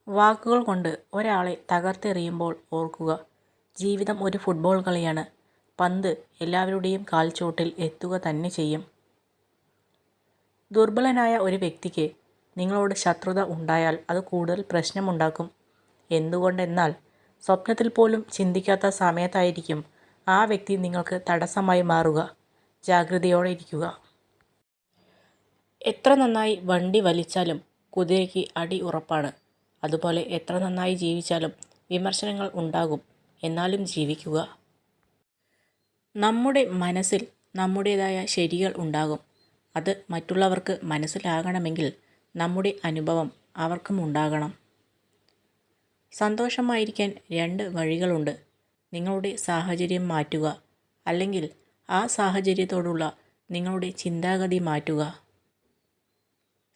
വാക്കുകൾ കൊണ്ട് ഒരാളെ തകർത്തെറിയുമ്പോൾ ഓർക്കുക, ജീവിതം ഒരു ഫുട്ബോൾ കളിയാണ്. പന്ത് എല്ലാവരുടെയും കാൽച്ചുവട്ടിൽ എത്തുക തന്നെ ചെയ്യും. ദുർബലനായ ഒരു വ്യക്തിക്ക് നിങ്ങളോട് ശത്രുത ഉണ്ടായാൽ അത് കൂടുതൽ പ്രശ്നമുണ്ടാക്കും. എന്തുകൊണ്ടെന്നാൽ സ്വപ്നത്തിൽ പോലും ചിന്തിക്കാത്ത സമയത്തായിരിക്കും ആ വ്യക്തി നിങ്ങൾക്ക് തടസ്സമായി മാറുക. ജാഗ്രതയോടെ ഇരിക്കുക. എത്ര നന്നായി വണ്ടി വലിച്ചാലും കുതിരയ്ക്ക് അടി ഉറപ്പാണ്. അതുപോലെ എത്ര നന്നായി ജീവിച്ചാലും വിമർശനങ്ങൾ ഉണ്ടാകും. എന്നാലും ജീവിക്കുക. നമ്മുടെ മനസ്സിൽ നമ്മുടേതായ ശരികൾ ഉണ്ടാകും. അത് മറ്റുള്ളവർക്ക് മനസ്സിലാകണമെങ്കിൽ നമ്മുടെ അനുഭവം അവർക്കും ഉണ്ടാകണം. സന്തോഷമായിരിക്കാൻ രണ്ട് വഴികളുണ്ട്. നിങ്ങളുടെ സാഹചര്യം മാറ്റുക, അല്ലെങ്കിൽ ആ സാഹചര്യത്തോടുള്ള നിങ്ങളുടെ ചിന്താഗതി മാറ്റുക.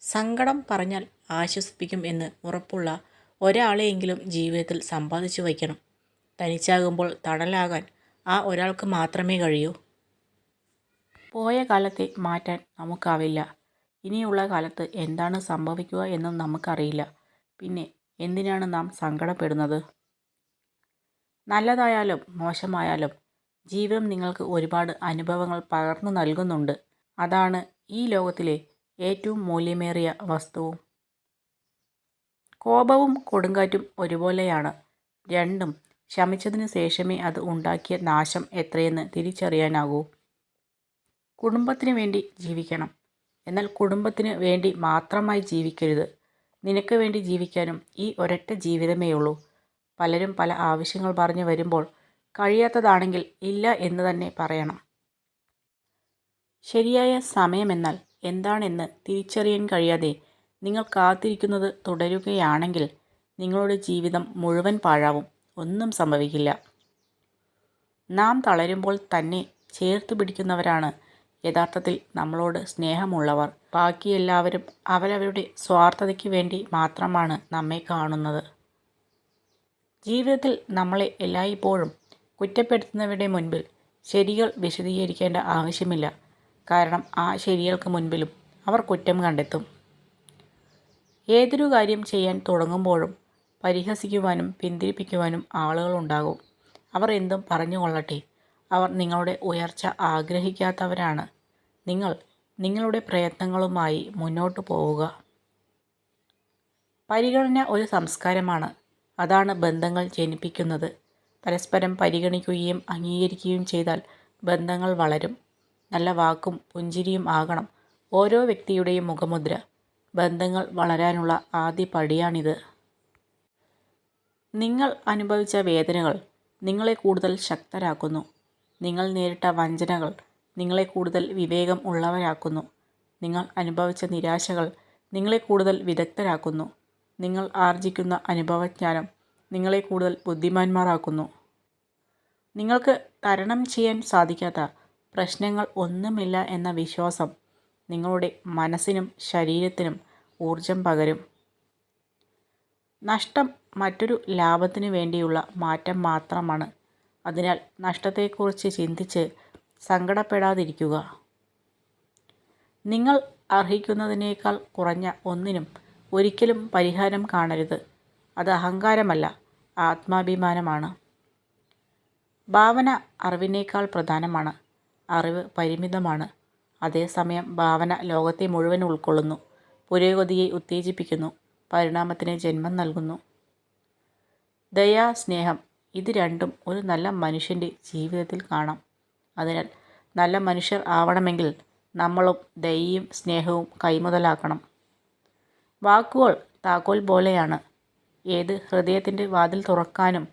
സങ്കടം പറഞ്ഞാൽ ആശ്വസിപ്പിക്കും എന്ന് ഉറപ്പുള്ള ഒരാളെയെങ്കിലും ജീവിതത്തിൽ സമ്പാദിച്ചു വയ്ക്കണം. തനിച്ചാകുമ്പോൾ തണലാകാൻ ആ ഒരാൾക്ക് മാത്രമേ കഴിയൂ. പോയ കാലത്തെ മാറ്റാൻ നമുക്കാവില്ല. ഇനിയുള്ള കാലത്ത് എന്താണ് സംഭവിക്കുക എന്നും നമുക്കറിയില്ല. പിന്നെ എന്തിനാണ് നാം സങ്കടപ്പെടുന്നത്? നല്ലതായാലും മോശമായാലും ജീവിതം നിങ്ങൾക്ക് ഒരുപാട് അനുഭവങ്ങൾ പകർന്നു നൽകുന്നുണ്ട്. അതാണ് ഈ ലോകത്തിലെ ഏറ്റവും മൂല്യമേറിയ വസ്തുവും. കോപവും കൊടുങ്കാറ്റും ഒരുപോലെയാണ്. രണ്ടും ശമിച്ചതിന് ശേഷമേ അത് ഉണ്ടാക്കിയ നാശം എത്രയെന്ന് തിരിച്ചറിയാനാകൂ. കുടുംബത്തിന് വേണ്ടി ജീവിക്കണം, എന്നാൽ കുടുംബത്തിന് വേണ്ടി മാത്രമായി ജീവിക്കരുത്. നിനക്ക് വേണ്ടി ജീവിക്കാനും ഈ ഒരൊറ്റ ജീവിതമേയുള്ളൂ. പലരും പല ആവശ്യങ്ങൾ പറഞ്ഞു വരുമ്പോൾ കഴിയാത്തതാണെങ്കിൽ ഇല്ല എന്ന് തന്നെ പറയണം. ശരിയായ സമയമെന്നാൽ എന്താണെന്ന് തിരിച്ചറിയാൻ കഴിയാതെ നിങ്ങൾ കാത്തിരിക്കുന്നത് തുടരുകയാണെങ്കിൽ നിങ്ങളുടെ ജീവിതം മുഴുവൻ പാഴാവും. ഒന്നും സംഭവിക്കില്ല. നാം തളരുമ്പോൾ തന്നെ ചേർത്തു പിടിക്കുന്നവരാണ് യഥാർത്ഥത്തിൽ നമ്മളോട് സ്നേഹമുള്ളവർ. ബാക്കി എല്ലാവരും അവരവരുടെ സ്വാർത്ഥതയ്ക്ക് വേണ്ടി മാത്രമാണ് നമ്മെ കാണുന്നത്. ജീവിതത്തിൽ നമ്മളെ എല്ലായ്പ്പോഴും കുറ്റപ്പെടുത്തുന്നവരുടെ മുൻപിൽ ശരികൾ വിശദീകരിക്കേണ്ട ആവശ്യമില്ല. കാരണം ആ ശരികൾക്ക് മുൻപിലും അവർ കുറ്റം കണ്ടെത്തും. ഏതൊരു കാര്യം ചെയ്യാൻ തുടങ്ങുമ്പോഴും പരിഹസിക്കുവാനും പിന്തിരിപ്പിക്കുവാനും ആളുകളുണ്ടാകും. അവർ എന്തും പറഞ്ഞുകൊള്ളട്ടെ. അവർ നിങ്ങളുടെ ഉയർച്ച ആഗ്രഹിക്കാത്തവരാണ്. നിങ്ങൾ നിങ്ങളുടെ പ്രയത്നങ്ങളുമായി മുന്നോട്ടു പോവുക. പരിഗണന ഒരു സംസ്കാരമാണ്. അതാണ് ബന്ധങ്ങൾ ജനിപ്പിക്കുന്നത്. പരസ്പരം പരിഗണിക്കുകയും അംഗീകരിക്കുകയും ചെയ്താൽ ബന്ധങ്ങൾ വളരും. നല്ല വാക്കും പുഞ്ചിരിയും ആകണം ഓരോ വ്യക്തിയുടെയും മുഖമുദ്ര. ബന്ധങ്ങൾ വളരാനുള്ള ആദ്യ പടിയാണിത്. നിങ്ങൾ അനുഭവിച്ച വേദനകൾ നിങ്ങളെ കൂടുതൽ ശക്തരാക്കുന്നു. നിങ്ങൾ നേരിട്ട വഞ്ചനകൾ നിങ്ങളെ കൂടുതൽ വിവേകം ഉള്ളവരാക്കുന്നു. നിങ്ങൾ അനുഭവിച്ച നിരാശകൾ നിങ്ങളെ കൂടുതൽ വിദഗ്ധരാക്കുന്നു. നിങ്ങൾ ആർജിക്കുന്ന അനുഭവജ്ഞാനം നിങ്ങളെ കൂടുതൽ ബുദ്ധിമാന്മാരാക്കുന്നു. നിങ്ങൾക്ക് തരണം ചെയ്യാൻ സാധിക്കാത്ത പ്രശ്നങ്ങൾ ഒന്നുമില്ല എന്ന വിശ്വാസം നിങ്ങളുടെ മനസ്സിനും ശരീരത്തിനും ഊർജം പകരും. നഷ്ടം മറ്റൊരു ലാഭത്തിനു വേണ്ടിയുള്ള മാറ്റം മാത്രമാണ്. അതിനാൽ നഷ്ടത്തെക്കുറിച്ച് ചിന്തിച്ച് സങ്കടപ്പെടാതിരിക്കുക. നിങ്ങൾ അർഹിക്കുന്നതിനേക്കാൾ കുറഞ്ഞ ഒന്നിനും ഒരിക്കലും പരിഹാരം കാണരുത്. അത് അഹങ്കാരമല്ല, ആത്മാഭിമാനമാണ്. ഭാവന അറിവിനേക്കാൾ പ്രധാനമാണ്. അറിവ് പരിമിതമാണ്. അതേസമയം ഭാവന ലോകത്തെ മുഴുവൻ ഉൾക്കൊള്ളുന്നു, പുരോഗതിയെ ഉത്തേജിപ്പിക്കുന്നു, പരിണാമത്തിന് ജന്മം നൽകുന്നു. ദയ, സ്നേഹം ഇത് രണ്ടും ഒരു നല്ല മനുഷ്യൻ്റെ ജീവിതത്തിൽ കാണാം. അതിനാൽ നല്ല മനുഷ്യർ ആവണമെങ്കിൽ നമ്മളും ദയയും സ്നേഹവും കൈമുതലാക്കണം. വാക്കുകൾ താക്കോൽ പോലെയാണ്. ഏത് ഹൃദയത്തിൻ്റെ വാതിൽ തുറക്കാനും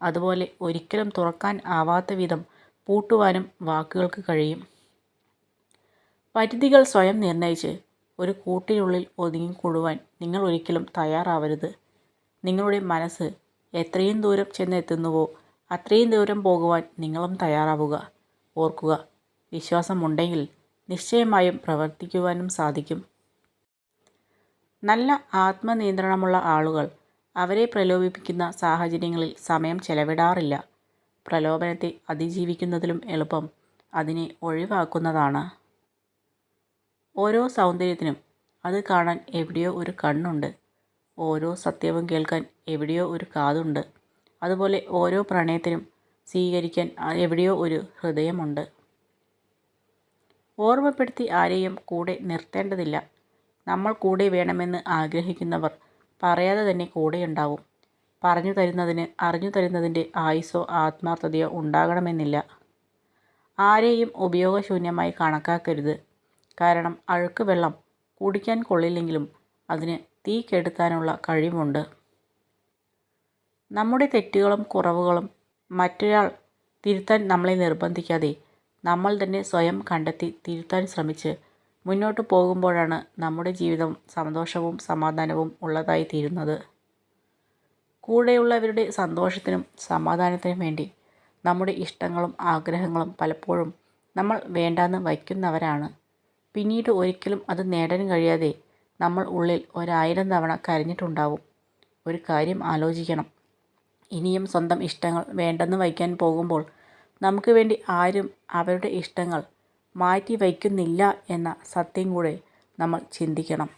അതുപോലെ ഒരിക്കലും തുറക്കാൻ ആവാത്ത വിധം പൂട്ടുവാനും വാക്കുകൾക്ക് കഴിയും. പരിധികൾ സ്വയം നിർണയിച്ച് ഒരു കൂട്ടിനുള്ളിൽ ഒതുങ്ങിക്കൂടുവാൻ നിങ്ങൾ ഒരിക്കലും തയ്യാറാവരുത്. നിങ്ങളുടെ മനസ്സ് എത്രയും ദൂരം ചെന്നെത്തുന്നുവോ അത്രയും ദൂരം പോകുവാൻ നിങ്ങളും തയ്യാറാവുക. ഓർക്കുക, വിശ്വാസമുണ്ടെങ്കിൽ നിശ്ചയമായും പ്രവർത്തിക്കുവാനും സാധിക്കും. നല്ല ആത്മനിയന്ത്രണമുള്ള ആളുകൾ അവരെ പ്രലോഭിപ്പിക്കുന്ന സാഹചര്യങ്ങളിൽ സമയം ചെലവിടാറില്ല. പ്രലോഭനത്തെ അതിജീവിക്കുന്നതിലും എളുപ്പം അതിനെ ഒഴിവാക്കുന്നതാണ്. ഓരോ സൗന്ദര്യത്തിനും അത് കാണാൻ എവിടെയോ ഒരു കണ്ണുണ്ട്. ഓരോ സത്യവും കേൾക്കാൻ എവിടെയോ ഒരു കാതുണ്ട്. അതുപോലെ ഓരോ പ്രണയത്തിനും സ്വീകരിക്കാൻ എവിടെയോ ഒരു ഹൃദയമുണ്ട്. ഓർമ്മപ്പെടുത്തി ആരെയും കൂടെ നിർത്തേണ്ടതില്ല. നമ്മൾ കൂടെ വേണമെന്ന് ആഗ്രഹിക്കുന്നവർ പറയാതെ തന്നെ കൂടെയുണ്ടാവും. പറഞ്ഞു തരുന്നതിന് അറിഞ്ഞു തരുന്നതിൻ്റെ ആയുസ്സോ ആത്മാർത്ഥതയോ ഉണ്ടാകണമെന്നില്ല. ആരെയും ഉപയോഗശൂന്യമായി കണക്കാക്കരുത്. കാരണം അഴുക്ക് വെള്ളം കുടിക്കാൻ കൊള്ളില്ലെങ്കിലും അതിന് തീ കെടുത്താനുള്ള കഴിവുണ്ട്. നമ്മുടെ തെറ്റുകളും കുറവുകളും മറ്റൊരാൾ തിരുത്താൻ നമ്മളെ നിർബന്ധിക്കാതെ നമ്മൾ തന്നെ സ്വയം കണ്ടെത്തി തിരുത്താൻ ശ്രമിച്ച് മുന്നോട്ട് പോകുമ്പോഴാണ് നമ്മുടെ ജീവിതം സന്തോഷവും സമാധാനവും ഉള്ളതായി തീരുന്നത്. കൂടെയുള്ളവരുടെ സന്തോഷത്തിനും സമാധാനത്തിനും വേണ്ടി നമ്മുടെ ഇഷ്ടങ്ങളും ആഗ്രഹങ്ങളും പലപ്പോഴും നമ്മൾ വേണ്ടാന്ന് വയ്ക്കുന്നവരാണ്. പിന്നീട് ഒരിക്കലും അത് നേടാൻ കഴിയാതെ നമ്മൾ ഉള്ളിൽ 1000 തവണ കരഞ്ഞിട്ടുണ്ടാവും. ഒരു കാര്യം ആലോചിക്കണം. ഇനിയും സ്വന്തം ഇഷ്ടങ്ങൾ വേണ്ടെന്ന് വയ്ക്കാൻ പോകുമ്പോൾ നമുക്ക് വേണ്ടി ആരും അവരുടെ ഇഷ്ടങ്ങൾ മാറ്റി വയ്ക്കുന്നില്ല എന്ന സത്യം കൂടെ നമ്മൾ ചിന്തിക്കണം.